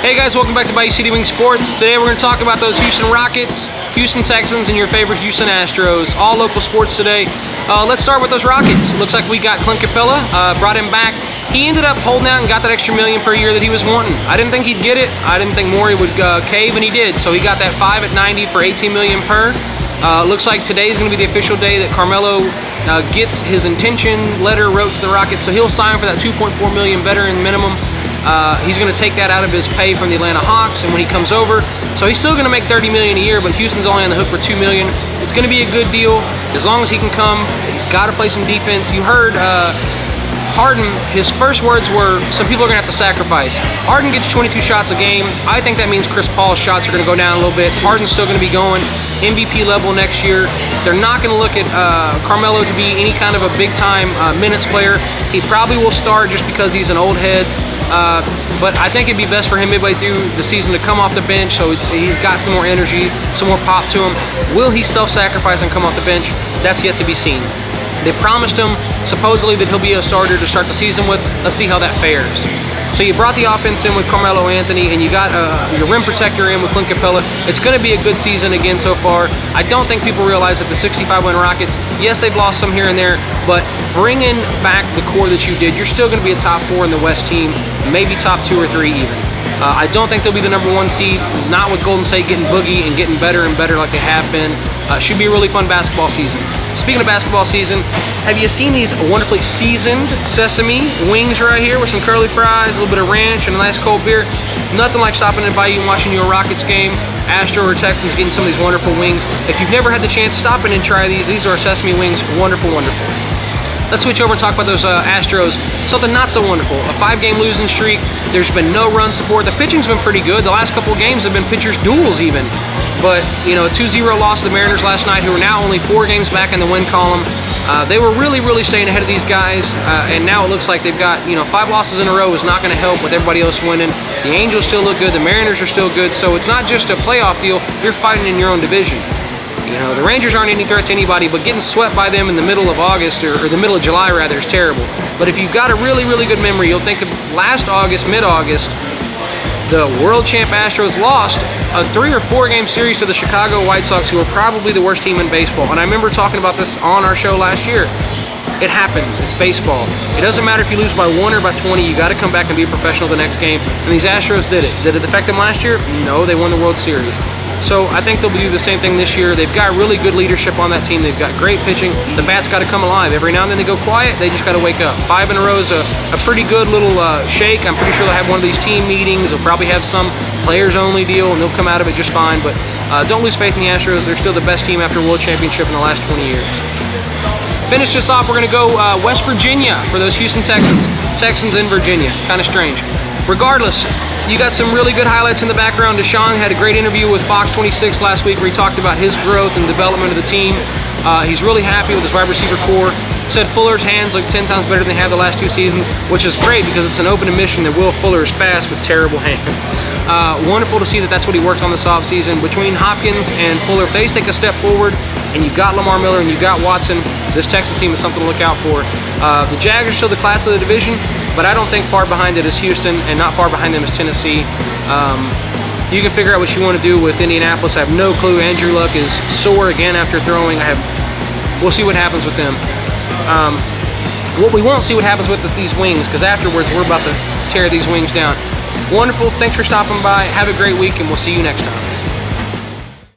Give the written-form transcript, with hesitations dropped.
Hey guys, welcome back to BCW Sports. Today we're going to talk about those Houston Rockets, Houston Texans, and your favorite Houston Astros. All local sports today. Let's start with those Rockets. It looks like we got Clint Capella, brought him back. He ended up holding out and got that extra $1 million per year that he was wanting. I didn't think he'd get it. I didn't think Morey would cave, and he did. So he got that 5 at 90 for $18 million per. Looks like today is going to be the official day that Carmelo gets his intention letter wrote to the Rockets. So he'll sign for that $2.4 million veteran minimum. He's going to take that out of his pay from the Atlanta Hawks, and when he comes over, so he's still going to make $30 million a year, but Houston's only on the hook for $2 million. It's going to be a good deal as long as he can come. He's got to play some defense. You heard Harden, his first words were, some people are going to have to sacrifice. Harden gets 22 shots a game. I think that means Chris Paul's shots are going to go down a little bit. Harden's still going to be going MVP level next year. They're not going to look at Carmelo to be any kind of a big-time minutes player. He probably will start just because he's an old head. But I think it'd be best for him midway through the season to come off the bench, so he's got some more energy, some more pop to him. Will he self-sacrifice and come off the bench? That's yet to be seen. They promised him, supposedly, that he'll be a starter to start the season with. Let's see how that fares. So you brought the offense in with Carmelo Anthony, and you got your rim protector in with Clint Capella. It's going to be a good season again so far. I don't think people realize that the 65-win Rockets, yes, they've lost some here and there, but bringing back the core that you did, you're still going to be a top 4 in the West team, maybe top 2 or 3 even. I don't think they'll be the #1 seed, not with Golden State getting boogie and getting better and better like they have been. Should be a really fun basketball season. Speaking of basketball season, have you seen these wonderfully seasoned sesame wings right here with some curly fries, a little bit of ranch, and a nice cold beer? Nothing like stopping in by you and watching your Rockets game, Astro or Texans, getting some of these wonderful wings. If you've never had the chance, stop in and try these. These are sesame wings. Wonderful, wonderful. Let's switch over and talk about those Astros. Something not so wonderful. A 5-game losing streak. There's been no run support. The pitching's been pretty good. The last couple of games have been pitchers' duels even. But, you know, a 2-0 loss to the Mariners last night, who are now only 4 games back in the win column. They were really staying ahead of these guys, and now it looks like they've got, 5 losses in a row is not going to help with everybody else winning. The Angels still look good. The Mariners are still good. So it's not just a playoff deal. You're fighting in your own division. You know, the Rangers aren't any threat to anybody, but getting swept by them in the middle of August, or the middle of July rather, is terrible. But if you've got a really good memory, you'll think of last August, mid-August, the world champ Astros lost a 3 or 4 game series to the Chicago White Sox, who are probably the worst team in baseball. And I remember talking about this on our show last year. It happens. It's baseball. It doesn't matter if you lose by 1 or by 20. You got to come back and be a professional the next game. And these Astros did it. Did it affect them last year? No, they won the World Series. So I think they'll do the same thing this year. They've got really good leadership on that team. They've got great pitching. The bats got to come alive. Every now and then they go quiet. They just got to wake up. 5 in a row is a pretty good little shake. I'm pretty sure they'll have one of these team meetings. They'll probably have some players-only deal, and they'll come out of it just fine. But don't lose faith in the Astros. They're still the best team after a World Championship in the last 20 years. Finish this off, we're going to go West Virginia for those Houston Texans. Texans in Virginia. Kind of strange. Regardless, you got some really good highlights in the background. Deshaun had a great interview with Fox 26 last week where he talked about his growth and development of the team. He's really happy with his wide receiver core. Said Fuller's hands look 10 times better than they have the last 2 seasons, which is great because it's an open admission that Will Fuller is fast with terrible hands. Wonderful to see that that's what he worked on this offseason. Between Hopkins and Fuller, if they take a step forward, and you got Lamar Miller and you got Watson, this Texas team is something to look out for. The Jags are still the class of the division, but I don't think far behind it is Houston, and not far behind them is Tennessee. You can figure out what you want to do with Indianapolis. I have no clue. Andrew Luck is sore again after throwing. We'll see what happens with them. What we won't see what happens with these wings, because afterwards we're about to tear these wings down. Wonderful. Thanks for stopping by. Have a great week, and we'll see you next time.